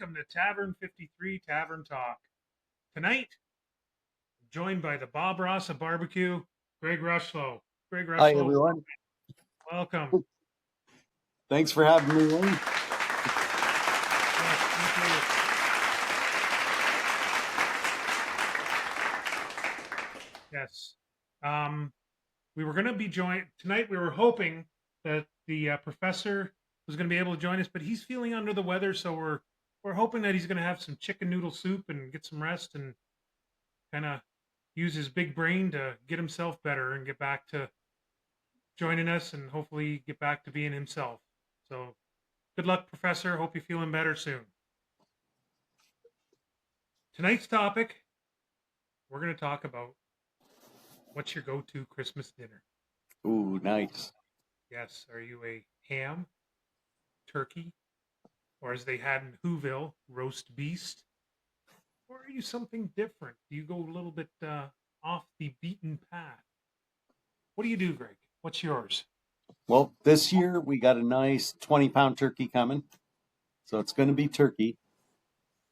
welcome to Tavern 53 Tavern Talk. Tonight, joined by the Bob Ross of Barbecue, Greg Rushlow. Greg Hi, Rushlow, everyone. welcome. Thanks for having me, Wayne. Yes. We were going to be joined tonight. We were hoping that the professor was going to be able to join us, but he's feeling under the weather, so we're hoping that he's going to have some chicken noodle soup and get some rest and kind of use his big brain to get himself better and get back to joining us and hopefully get back to being himself. So good luck, Professor. Hope you're feeling better soon. Tonight's topic, we're going to talk about what's your go-to Christmas dinner. Ooh, nice. Yes. Are you a ham, turkey, or as they had in Whoville, roast beast? Or are you something different? Do you go a little bit off the beaten path? What do you do, Greg? What's yours? Well, this year we got a nice 20-pound turkey coming. So it's going to be turkey.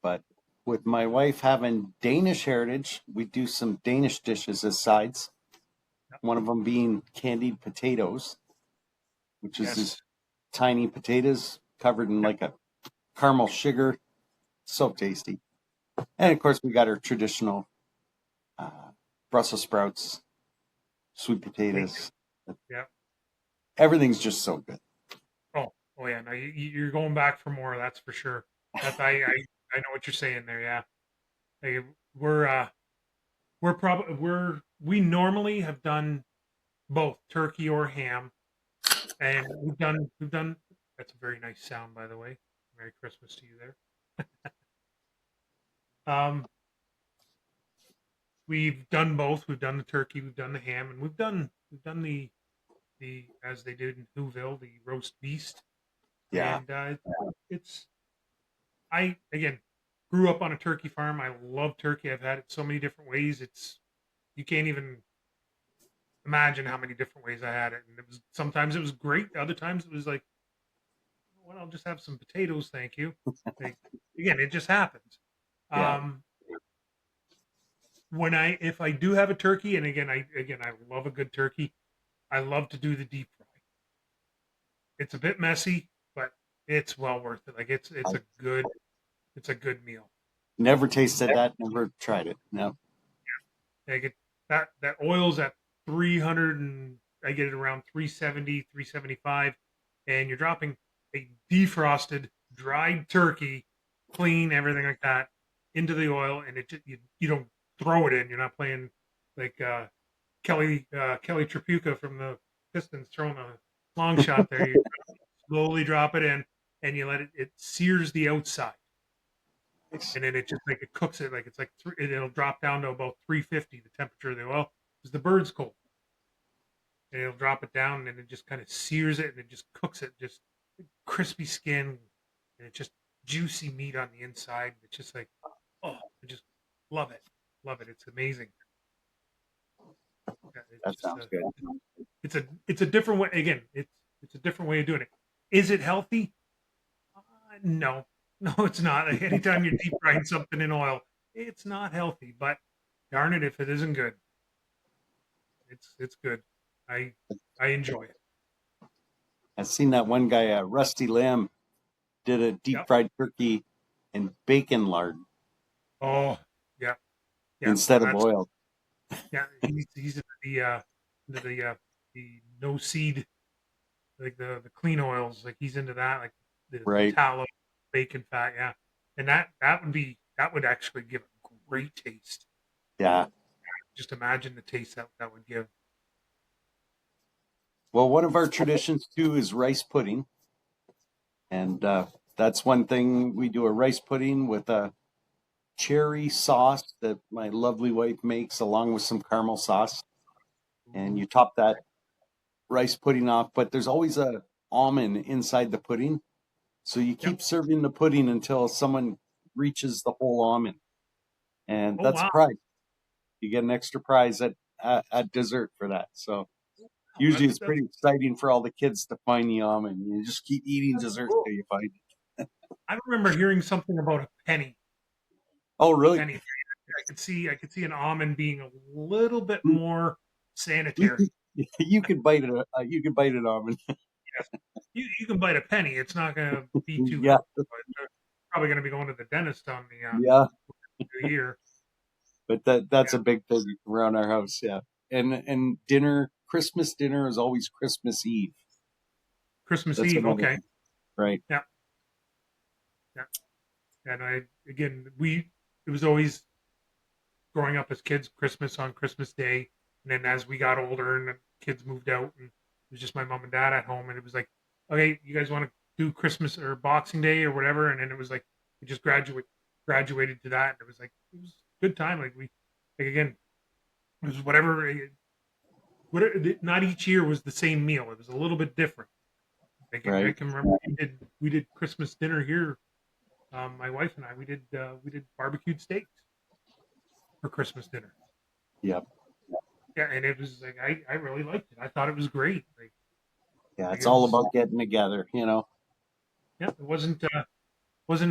But with my wife having Danish heritage, we do some Danish dishes as sides. One of them being candied potatoes, which is these tiny potatoes covered in like a caramel sugar. So tasty. And of course, we got our traditional Brussels sprouts, sweet potatoes. Yeah. Everything's just so good. Oh yeah. No, you're going back for more. That's for sure. That I know what you're saying there. Yeah. Hey, we normally have done both turkey or ham, and we've done. That's a very nice sound, by the way. Merry Christmas to you there. We've done both. We've done the turkey, we've done the ham, and we've done the as they did in Whoville, the roast beast. Yeah. And it's I again grew up on a turkey farm. I love turkey. I've had it so many different ways. You can't even imagine how many different ways I had it. And sometimes it was great. Other times it was like, well, I'll just have some potatoes, thank you. Like, again, it just happens. Yeah. If I do have a turkey, and I love a good turkey. I love to do the deep fry. It's a bit messy, but it's well worth it. Like it's a good meal. Never tasted that. Never tried it. No. Like that oil's at 300 and I get it around 370, 375, and you're dropping a defrosted, dried turkey, clean, everything like that, into the oil, and you don't throw it in. You're not playing like Kelly Tripucka from the Pistons throwing a long shot there. You slowly drop it in, and you let it sears the outside. And then it just like it cooks it like it's like it'll drop down to about 350 the temperature of the oil because the bird's cold, and it'll drop it down and it just kind of sears it and it just cooks it, just crispy skin, and it's just juicy meat on the inside. It's just like, oh, I just love it. It's amazing. That sounds good. It's a different way. Again, it's a different way of doing it. Is it healthy? No, no, it's not. Anytime you're deep frying something in oil, it's not healthy. But darn it, if it isn't good, it's good. I enjoy it. I've seen that one guy, Rusty Lamb, did a deep fried turkey in bacon lard. Oh, yeah. Instead of oil. Yeah, he's into the no seed, like the clean oils. Like he's into that, like the tallow, bacon fat. Yeah, and that would actually give a great taste. Yeah. Just imagine the taste that would give. Well, one of our traditions too is rice pudding, and that's one thing we do: a rice pudding with a cherry sauce that my lovely wife makes, along with some caramel sauce, and you top that rice pudding off. But there's always a almond inside the pudding, so you keep serving the pudding until someone reaches the whole almond, and that's a prize. You get an extra prize at dessert for that. So usually it's pretty exciting for all the kids to find the almond. You just keep eating dessert until you find it. I remember hearing something about a penny. Oh, really? Penny. I could see an almond being a little bit more You sanitary. could, you could bite it. You could bite an almond. Yes. You can bite a penny. It's not going to be too Yeah, healthy. But probably going to be going to the dentist on yeah. the year. But that's Yeah. a big thing around our house. Yeah, and dinner, Christmas dinner is always Christmas Eve. Christmas That's Eve. another Okay. thing, right? Yeah. Yeah. And it was always growing up as kids, Christmas on Christmas Day. And then as we got older and the kids moved out and it was just my mom and dad at home and it was like, okay, you guys want to do Christmas or Boxing Day or whatever? And then it was like, we just graduated to that. And it was like, it was a good time. Like again, it was not each year was the same meal. It was a little bit different. I Right. can remember we did Christmas dinner here. My wife and I we did barbecued steaks for Christmas dinner. Yep. Yeah, and it was like I really liked it. I thought it was great. Yeah, Like it's it all was about getting together. yeah, it wasn't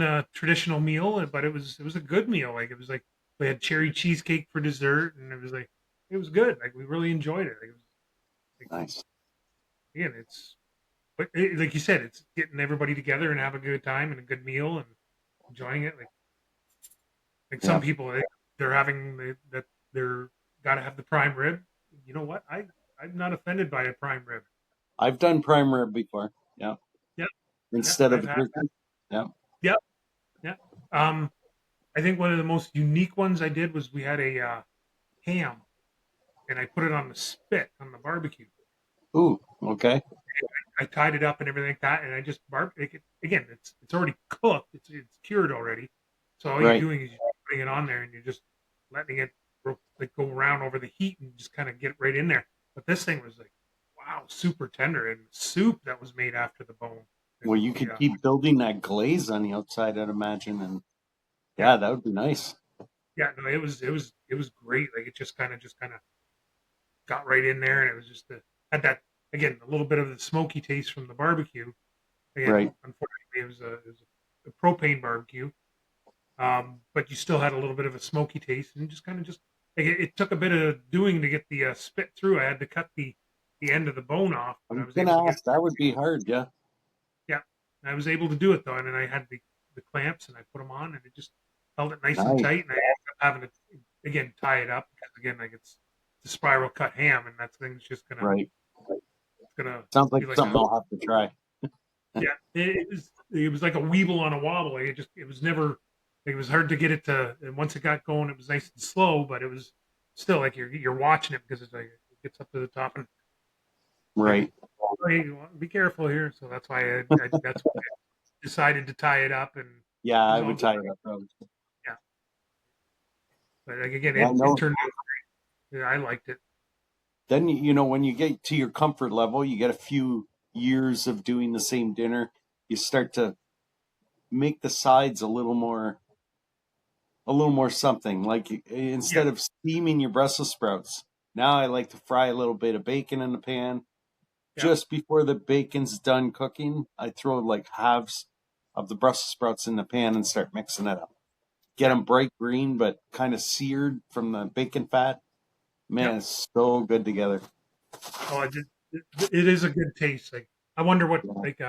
a traditional meal, but it was a good meal. Like it was like we had cherry cheesecake for dessert, and it was like it was good. Like we really enjoyed it. Like, it was like Nice. again, like you said, it's getting everybody together and have a good time and a good meal and enjoying it. Like some Yep. people they're having that they're got to have the prime rib. You know what? I'm not offended by a prime rib. I've done prime rib before. Yeah, Yeah, yeah, instead of I've a had. turkey. Yeah. Yeah, yeah. Um, I think one of the most unique ones I did was we had a ham, and I put it on the spit on the barbecue. Ooh. Okay. I tied it up and everything like that, and I just it. Again, it's already cooked. It's cured already. So all you're Right. doing is you're putting it on there, and you're just letting it like go around over the heat and just kind of get right in there. But this thing was like, wow, super tender, and soup that was made after the bone. Like, Well, you could keep building that glaze on the outside, I'd imagine, and yeah, yeah, that would be nice. yeah. No, it was great. Like it just kind of got right in there, and it was had that again a little bit of the smoky taste from the barbecue. Again, Right. unfortunately, it was a propane barbecue, but you still had a little bit of a smoky taste, and just kind of just like it took a bit of doing to get the spit through. I had to cut the end of the bone off, I but I was was able to gonna get it. ask. That would be hard. Yeah. Yeah, I was able to do it though, and then I had the clamps, and I put them on, and it just held it nice and Nice. tight, and I ended up having to again tie it up because again like it's a spiral cut ham, and that thing's just gonna Right. it's gonna Sounds like be like something a I'll have to try. yeah. It was like a weeble on a wobble. Like it was never. It was hard to get it to. And once it got going, it was nice and slow, but it was still like you're watching it because it's like it gets up to the top and like Right. hey, be careful here. So that's why that's why I decided to tie it up, and Yeah, it I was all would good. tie it up. Probably. Yeah, but like again, Yeah, it no. turned out. Yeah, I liked it. Then when you get to your comfort level, you get a few years of doing the same dinner. You start to make the sides a little more something. Like Yeah, instead of steaming your Brussels sprouts, now I like to fry a little bit of bacon in the pan. yeah, Just before the bacon's done cooking, I throw like halves of the Brussels sprouts in the pan and start mixing it up. Get yeah. them bright green, but kind of seared from the bacon fat. Yep. Man, it's so good together. Oh, it is a good taste. Like I wonder what Yeah. like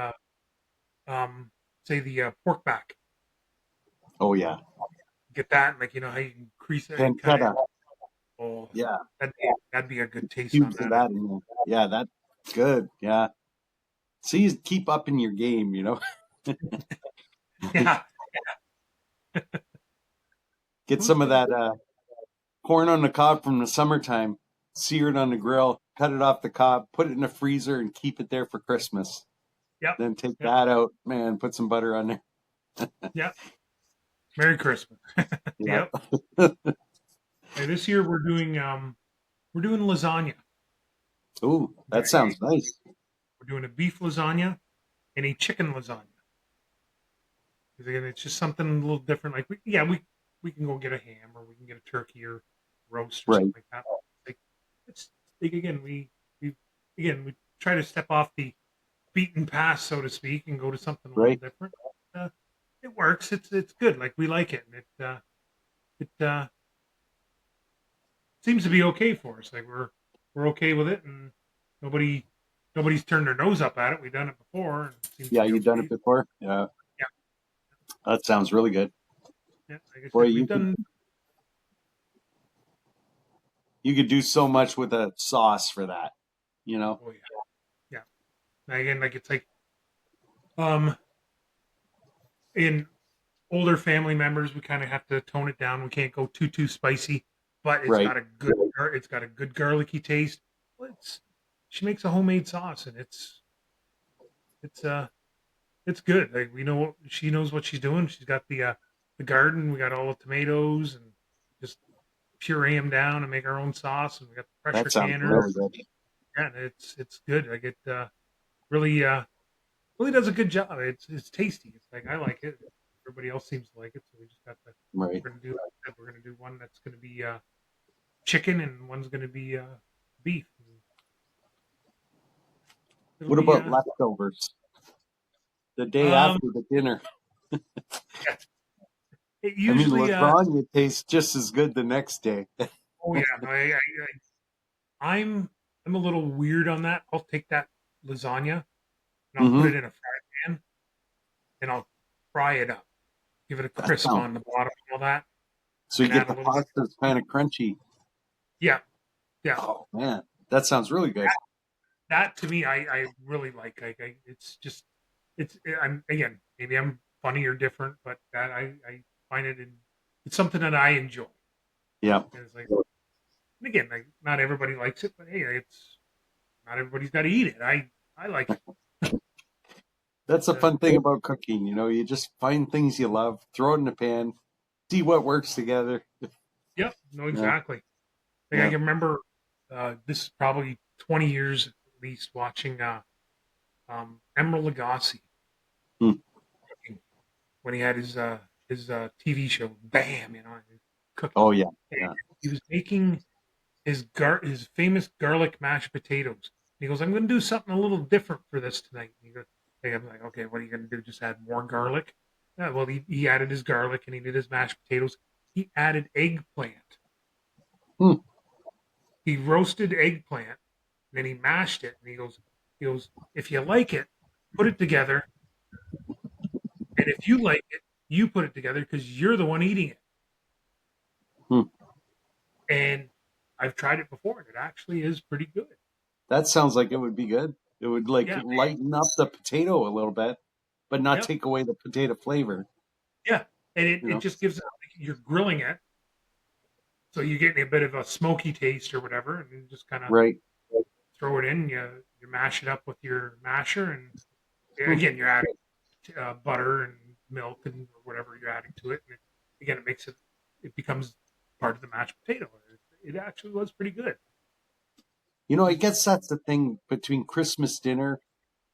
um say the pork back. Oh yeah, Get that, like how you can crease it and cut it. pancetta. Oh, Yeah, that'd be a good taste on cubes of that as that in there. Yeah, that's good. Yeah. So you keep up in your game. well. Yeah. Get Who's some of gonna that corn on the cob from the summertime, sear it on the grill, cut it off the cob, put it in the freezer, and keep it there for Christmas. Yep. Then take Yep. that out, man, put some butter on there. Yep. Merry Christmas. Yeah. Yep. Hey, this year we're doing lasagna. Ooh, that Okay. sounds nice. We're doing a beef lasagna and a chicken lasagna. Because again, it's just something a little different. Like we can go get a ham or we can get a turkey or roast or Right, something like that. Like it's like again we try to step off the beaten path, so to speak, and go to something a little right. different. uh, it works. It's good. Like we like it, and it seems to be okay for us. Like we're okay with it, and nobody nobody's turned their nose up at it. We've done it before, and it seems to Yeah, be you've done it okay. before. Yeah, Yeah, that sounds really good. yeah. Like I Boy, said, we've done. you could do so much with a sauce for that. You know. Oh yeah, yeah. And again, like it's like um in older family members, we kind of have to tone it down. We can't go too spicy, but Right. it's got a good garlicky taste. Well, it's she makes a homemade sauce, and it's it's good. Like we know she knows what she's doing. She's got the garden. We got all the tomatoes and just puree them down and make our own sauce. And we got the pressure That sounds canner. really good. Yeah, and it's good. Like it really really does a good job. It's tasty. It's like I like it. Everybody else seems to like it, so we just got to. Right. We're gonna do one that's gonna be chicken and one's gonna be beef. It'll What be about leftovers? The day um after the dinner. yeah, it I mean, usually lasagna tastes just as good the next day. oh yeah, I'm a little weird on that. I'll take that lasagna and I'll put Mm-hmm. it in a fry pan and I'll fry it up, give it a That crisp sounds. on the bottom and all that, So you and get add a the little bit. pasta that's kind of crunchy. Yeah, yeah. Oh man, that sounds really good. That to me, I really like. It's just I'm again maybe I'm funny or different, but that I find it's something that I enjoy. Yeah, And it's like and again, like not everybody likes it, but hey, it's not everybody's got to eat it. I like it. that's a Uh, fun thing about cooking. You know, you just find things you love, throw it in the pan, see what works together. yep, no, Yeah, exactly. Like I yeah. can remember this is probably 20 years at least watching Emeril Lagasse Hmm. cooking when he had his TV show Bam, cooking. Oh yeah, And yeah. he was making his famous garlic mashed potatoes. And he goes, I'm going to do something a little different for this tonight. And he goes, hey, I'm like, okay, what are you going to do? Just add more garlic? Yeah, well, he added his garlic and he did his mashed potatoes. He added eggplant. Hmm. He roasted eggplant and then he mashed it. And he goes, if you like it, put it together. And if you like it, you put it together because you're the one eating it. Hmm. And I've tried it before and it actually is pretty good. That sounds like it would be good. It would like Yeah. lighten up the potato a little bit, but not Yep. take away the potato flavor. Yeah. And You it know. just gives it, like, you're grilling it. So you're getting a bit of a smoky taste or whatever. And you just kind of Right. throw it in. You mash it up with your masher. And yeah, Hmm. again, you're adding butter and milk and whatever you're adding to it. And again, it becomes part of the mashed potato. It actually was pretty good. You know, I guess that's the thing between Christmas dinner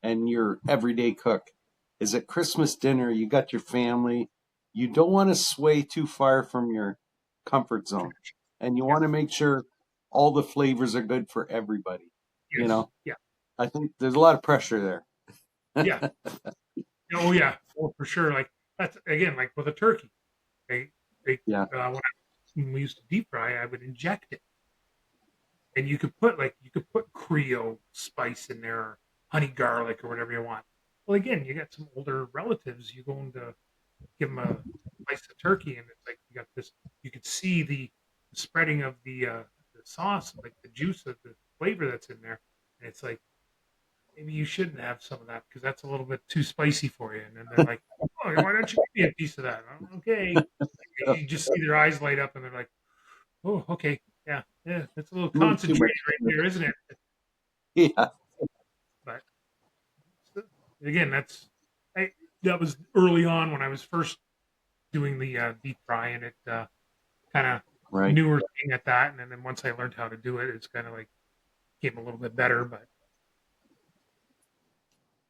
and your everyday cook. Is at Christmas dinner, you got your family. You don't want to sway too far from your comfort zone. And you Yeah. want to make sure all the flavors are good for everybody. You Yes. know, Yeah. I think there's a lot of pressure there. Yeah. Oh yeah. Oh, for sure. Like that's again like with a turkey. They they Yeah. when we used to deep fry, I would inject it, and you could put Creole spice in there, or honey garlic, or whatever you want. Well, again, you got some older relatives. You going to give them a slice of turkey, and it's like you got this. You could see the spreading of the sauce, like the juice of the flavor that's in there, and it's like maybe you shouldn't have some of that because that's a little bit too spicy for you. And then they're like, oh, why don't you give me a piece of that? Oh, okay. You just see their eyes light up and they're like, oh, okay. Yeah. Yeah. That's a little A little too concentrated much right sugar. there, isn't it? Yeah. But again, that was early on when I was first doing the deep fry and it kind of Right. newer thing at that. And then once I learned how to do it, it's kind of like came a little bit better. But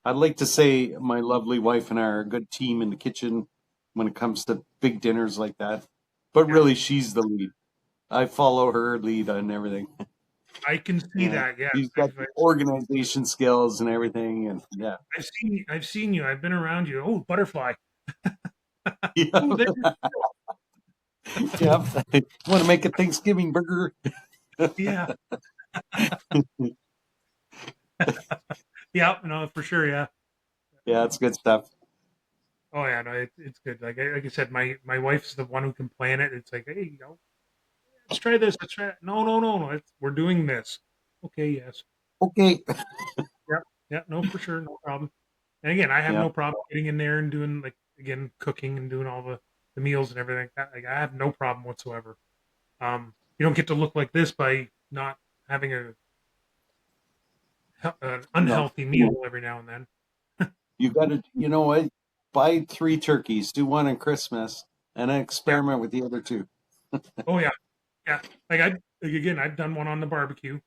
I'd like to say my lovely wife and I are a good team in the kitchen when it comes to big dinners like that. But yeah, really, she's the lead. I follow her lead on everything. I can see Yeah, that. Yeah. she's got the organization skills and everything, and yeah, I've seen you. I've been around you. Oh, butterfly. Yeah. Oh, there, Yeah. Want to make a Thanksgiving burger? yeah, yeah, no, for sure, yeah. Yeah, it's good stuff. Oh yeah, no, it's good. Like I said, my wife's the one who can plan it. It's like, hey, let's try this. Let's try it. No, no, no, no. We're doing this. Okay, yes. Okay. Yep. Yeah, no, for sure, no problem. And again, I have Yeah. no problem getting in there and doing like again cooking and doing all the meals and everything like that. Like I have no problem whatsoever. You don't get to look like this by not having an No, unhealthy meal every now and then. you got to, you know what? Buy three turkeys, do one on Christmas, and then Yeah. experiment with the other two. Oh yeah. Yeah. Again, I've done one on the barbecue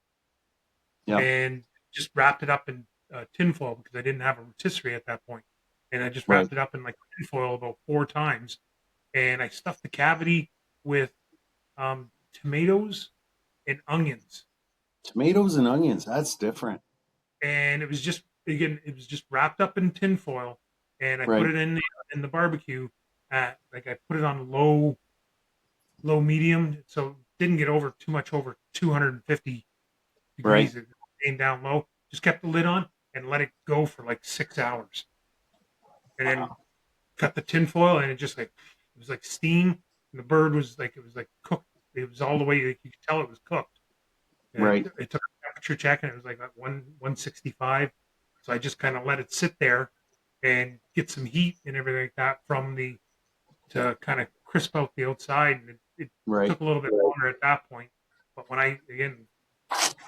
Yeah. and just wrapped it up in tinfoil because I didn't have a rotisserie at that point, and I just Right. wrapped it up in like tinfoil about 4 times, and I stuffed the cavity with tomatoes and onions, Tomatoes and onions, that's different. and it was just wrapped up in tinfoil, and I put Right. it in the barbecue at like I put it on low medium, so it didn't get over too much over 250 Right. degrees. It came down low. Just kept the lid on and let it go for like 6 hours, and then Wow. cut the tinfoil, and it was like steam, and the bird was like it was like cooked. It was all the way you could tell it was cooked. Right. It took a temperature check, and it was like 165. So I just kind of let it sit there and get some heat and everything like that from the to kind of crisp out the outside. And it Right. took a little bit longer at that point. But when I again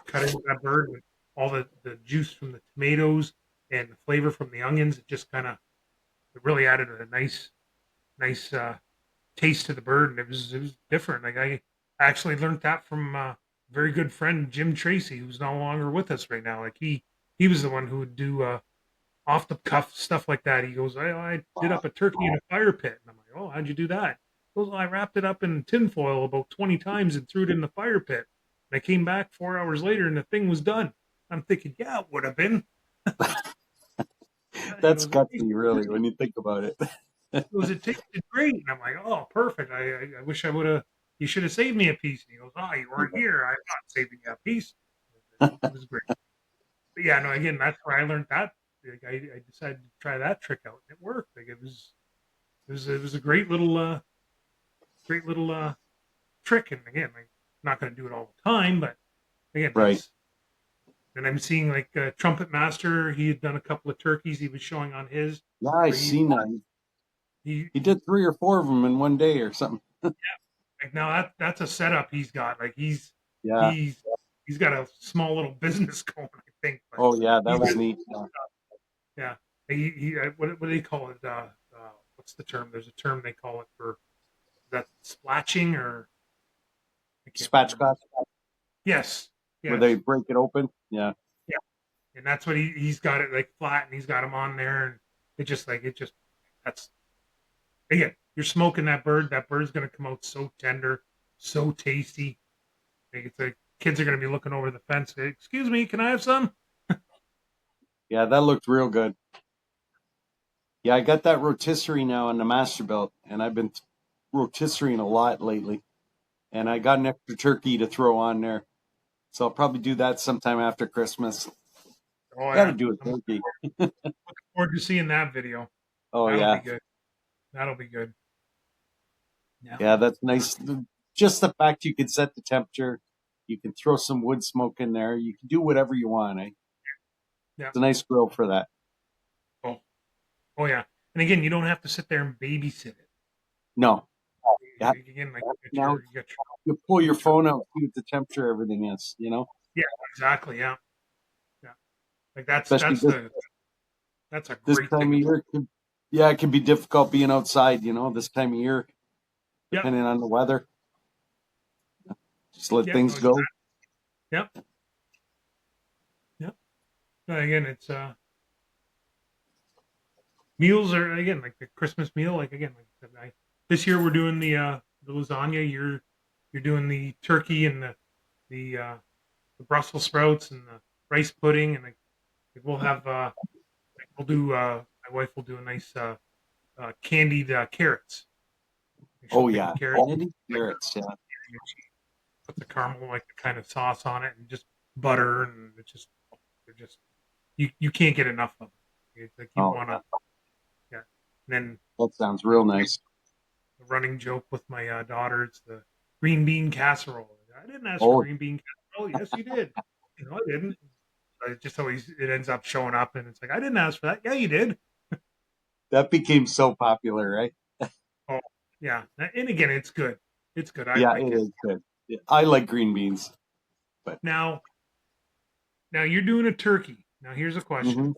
cut into that bird with all the juice from the tomatoes and the flavor from the onions, it just kind of it really added a nice taste to the bird, and it was different. Like I actually learned that from a very good friend Jim Tracy, who's no longer with us right now. Like he was the one who would do off the cuff stuff like that. He goes, I did up a turkey in a fire pit, and I'm like, oh, how'd you do that? He goes, well, I wrapped it up in tinfoil about 20 times and threw it in the fire pit. And I came back 4 hours later, and the thing was done. I'm thinking, yeah, it would have been. He That's goes, it gutsy, tasted really, great. when you think about it. He goes, it tasted great. And I'm like, oh, perfect. I wish I would have, you should have saved me a piece. And he goes, oh, you weren't here. I'm not saving you a piece. It was great. But yeah, no, again, that's where I learned that. Like, I decided to try that trick out, and it worked. Like it was a great little trick. And again, like, I'm not going to do it all the time, but again, Right. that's. And I'm seeing like Trumpet Master. He had done a couple of turkeys. He was showing on his Yeah, I where seen that. he He did three or four of them in one day or something. like now that's a setup he's got. Like Yeah. he's he's got a small little business going, I think. But Oh, yeah, that he's was got neat. Yeah. yeah. He what do they call it? What's the term? There's a term they call it for that splatching or I can't remember. Spatchcock, Yes, where they yes, break it open. Yeah. yeah. And that's what he's got it like flat, and he's got him on there, and it just that's again. You're smoking that bird. That bird's gonna come out so tender, so tasty. Like it's like kids are gonna be looking over the fence. Excuse me, can I have some? Yeah, that looked real good. Yeah, I got that rotisserie now on the Masterbuilt, and I've been rotisserieing a lot lately. And I got an extra turkey to throw on there. So I'll probably do that sometime after Christmas. Oh Got to yeah, do a I'm looking turkey. forward to seeing that video. Oh, That'll be yeah. good. That'll be good. Yeah. Yeah, that's nice. Just the fact you can set the temperature, you can throw some wood smoke in there, you can do whatever you want. Eh? Yeah. It's a nice grill for that. Oh. Oh yeah. And again, you don't have to sit there and babysit it. No. Yeah. Again, like Now you pull you your got your phone out, see what the temperature everything is. yeah, exactly. Yeah. Yeah. Like that's Especially that's the that's a this great time thing of about year. Yeah, it can be difficult being outside, this time of year, yeah. depending on the weather. Just let Yeah. No, things exactly. go. Yeah. Yeah. No, again, it's meals are again like the Christmas meal. Like again, like I said, this year we're doing the lasagna. You're doing the turkey and the Brussels sprouts and the rice pudding, and like we'll have we'll do my wife will do a nice candied carrots. She'll Oh pick yeah, a carrot, candy like carrots. Yeah. and she puts a caramel like kind of sauce on it, and just butter, and it's just they're just you can't get enough of them. It's like you Oh want yeah, to, yeah. And then that sounds you know, real nice. the running joke with my daughters, the green bean casserole. I didn't ask for Oh, green bean casserole. Yes, you did. No, I didn't. It just always it ends up showing up, and it's like I didn't ask for that. Yeah, you did. that became so popular, right? Oh, yeah. And again, it's good. It's good. I Yeah, like it it. is good. Yeah, I like green beans, but Now, now you're doing a turkey. Now here's a question: hmm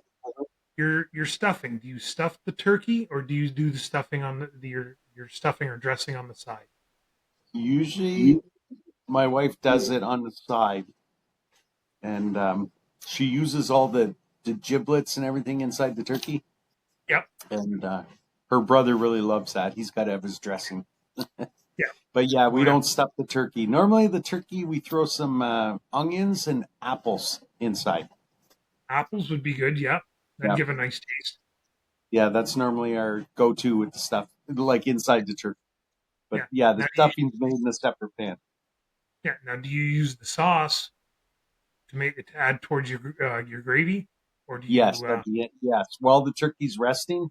your stuffing. Do you stuff the turkey, or do you do the stuffing on your stuffing or dressing on the side? usually my wife does it on the side, and she uses all the giblets and everything inside the turkey. Yep. And her brother really loves that. He's got to have his dressing. Yeah. But yeah, Oh we yeah. don't stuff the turkey. Normally, the turkey we throw some onions and apples inside. Apples would be good. Yeah. That'd Yeah, give a nice taste. yeah, that's normally our go-to with the stuff, like inside the turkey. But Yeah. yeah, the Now, stuffing's made in a separate pan. yeah. Now, do you use the sauce to make it to add towards your gravy, or do Yes, you? at the end, yes. While the turkey's resting,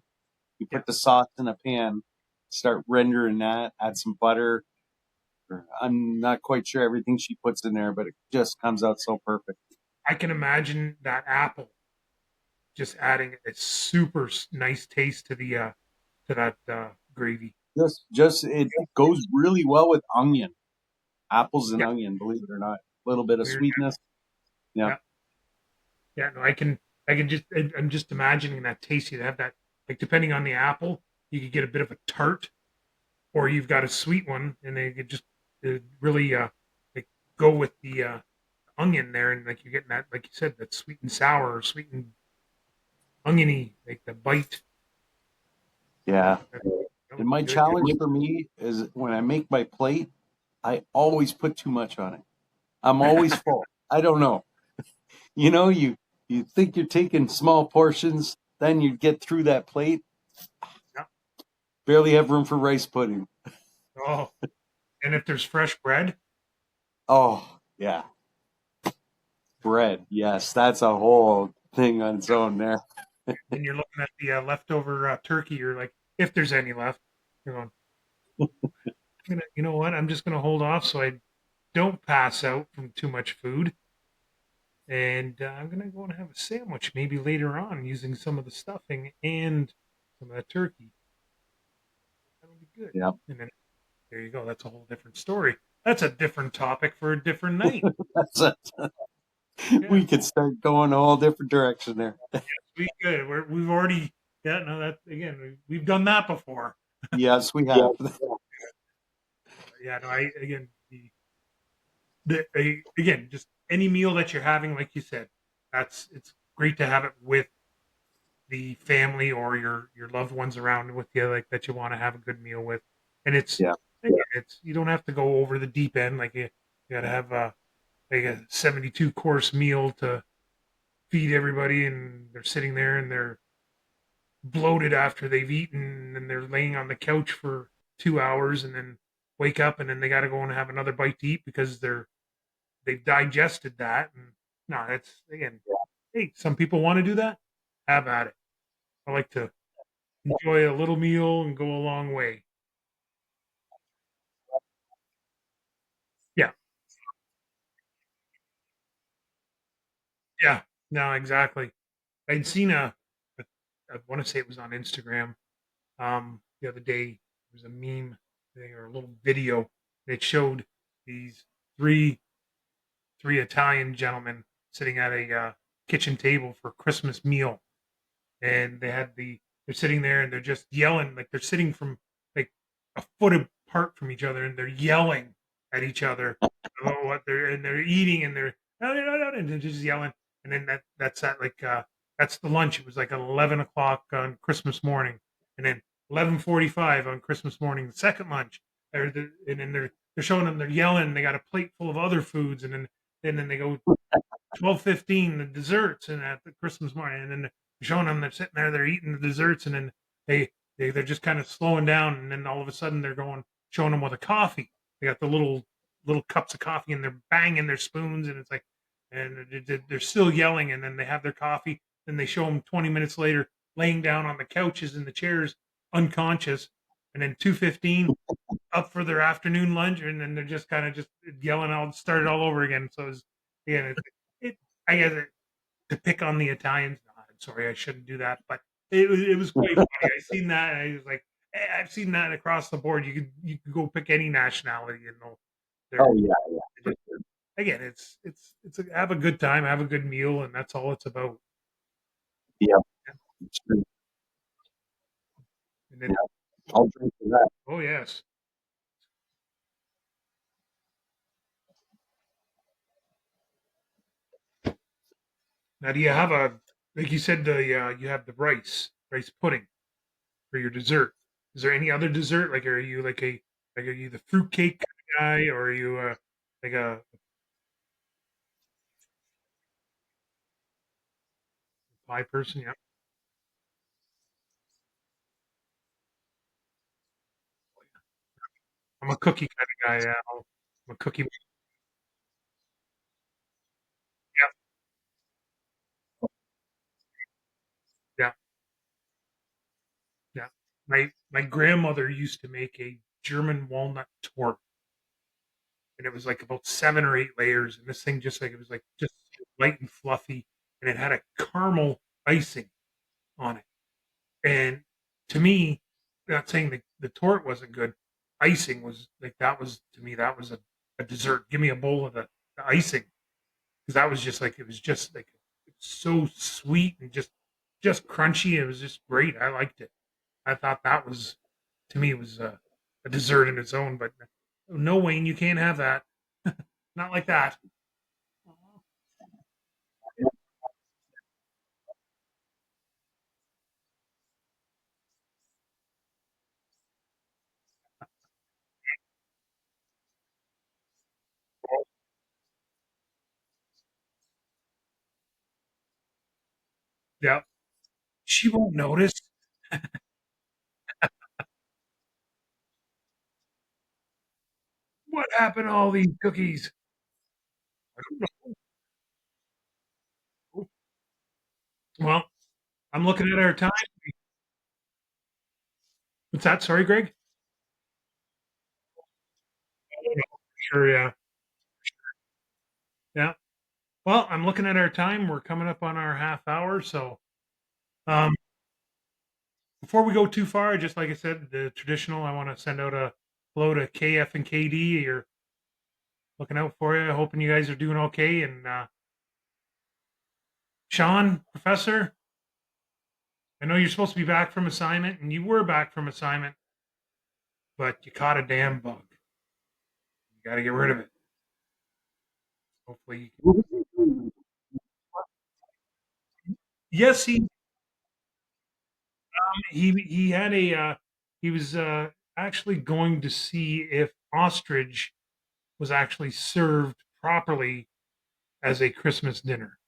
you Yeah. put the sauce in a pan, start rendering that, add some butter. I'm not quite sure everything she puts in there, but it just comes out so perfect. I can imagine that apple just adding a super nice taste to that gravy. Just it goes really well with onion, apples and Yeah. onion. Believe it or not, a little bit of Weird. sweetness. Yeah, Yeah. Yeah. No, I can just I'm just imagining that taste. You have that like depending on the apple, you could get a bit of a tart, or you've got a sweet one, and they could just really like go with the onion there, and like you're getting that like you said that sweet and sour, or sweet and oniony, like the bite. yeah. That And would be my good. challenge for me is when I make my plate, I always put too much on it. I'm always full. I don't know. You know, you think you're taking small portions, then you get through that plate, Yeah. barely have room for rice pudding. Oh, and if there's fresh bread, Oh, yeah. Bread. Yes, that's a whole thing on its own there. and you're looking at the leftover turkey, you're like, if there's any left, you're going, you know what? I'm just gonna hold off so I don't pass out from too much food, and I'm gonna go and have a sandwich maybe later on using some of the stuffing and some of that turkey. That'll be good. Yeah. And then there you go. That's a whole different story. That's a different topic for a different night. That's it. Yeah, We could start going a whole different direction there. we good. We've already yeah no that again we've done that before. Yes, we have. Yeah, no, I again again just any meal that you're having, like you said, that's it's great to have it with the family or your loved ones around with you, like that you want to have a good meal with, and Yeah. it's you don't have to go over the deep end like you got to have a like a 72 course meal to feed everybody, and they're sitting there and they're bloated after they've eaten, and they're laying on the couch for 2 hours, and then wake up, and then they got to go and have another bite to eat because they've digested that. And no, that's again, hey, some people want to do that. Have at it. I like to enjoy a little meal and go a long way. Yeah, yeah, no, exactly. I'd seen a I want to say it was on Instagram the other day. It was a meme thing or a little video. And it showed these three three Italian gentlemen sitting at a kitchen table for a Christmas meal, and they're sitting there and they're just yelling like they're sitting from like a foot apart from each other, and they're yelling at each other about what they're eating, and they're no, no, no, no, and they're just yelling. And then that's at like that's the lunch. It was like 11 o'clock on Christmas morning, and then 11:45 on Christmas morning, the second lunch. And then they're showing them they're yelling. They got a plate full of other foods, and then they go 12:15 the desserts and at the Christmas morning, and then they're showing them they're sitting there, they're eating the desserts, and then They're just kind of slowing down, and then all of a sudden they're going showing them with a coffee. They got the little cups of coffee, and they're banging their spoons, and it's like, and they're still yelling, and then they have their coffee. Then they show them 20 minutes later laying down on the couches and the chairs, unconscious, and then 2:15 up for their afternoon lunch, and then they're just kind of just yelling out, start it all over again. So it's, again, it I guess to pick on the Italians. No, I'm sorry, I shouldn't do that, but it was quite funny. I seen that, and I was like, I've seen that across the board. You could go pick any nationality, and they're Oh yeah, yeah, for just, sure. again, have a good time, have a good meal, and that's all it's about. Yeah, it's true. And then, Yeah, I'll drink to that. oh yes, now do you have a, like you said, the you have the rice pudding for your dessert. Is there any other dessert? Like, are you like are you the fruitcake kind of guy, or are you like a pie person? Yeah, I'm a cookie kind of guy. Yeah, I'm a cookie. Yeah, yeah, yeah. My grandmother used to make a German walnut torte, and it was like about 7 or 8 layers, and this thing just like it was like just light and fluffy, and it had a caramel icing on it. And to me, not saying the torte wasn't good, icing was like that was to me that was a dessert. Give me a bowl of the icing because that was just like it was just like so sweet and just crunchy. It was just great. I liked it. I thought that was to me was a dessert in its own. But no, Wayne, you can't have that. Not like that. Yeah, she won't notice. What happened to all these cookies? I don't know. Well, I'm looking at our time. What's that? Sorry, Greg. Sure, yeah. Yeah. Well, I'm looking at our time. We're coming up on our half hour. So um, before we go too far, just like I said, the traditional, I want to send out a hello to KF and KD. You're looking out for you. Hoping you guys are doing okay. And Sean, Professor, I know you're supposed to be back from assignment, and you were back from assignment, but you caught a damn bug. You got to get rid of it. Hopefully, you can. Yes, he had a he was actually going to see if ostrich was actually served properly as a Christmas dinner,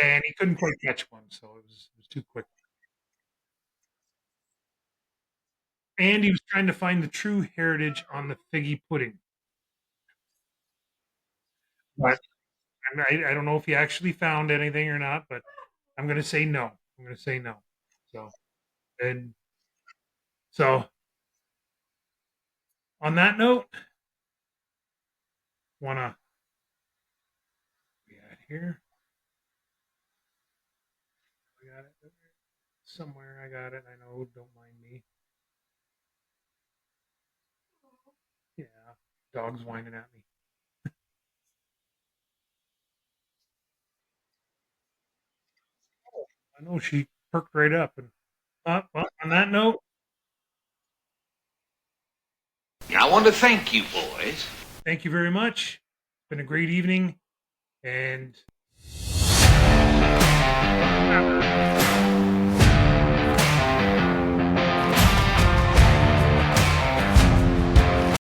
and he couldn't quite catch one, so it was too quick. And he was trying to find the true heritage on the figgy pudding, but I don't know if he actually found anything or not. But I'm going to say no. I'm going to say no. So and so on that note, wanna we got here. We got it somewhere. I got it. I know. Don't mind me. Yeah, dog's whining at me. I know she perked right up. And well, on that note, I want to thank you, boys. thank you very much. It's been a great evening, and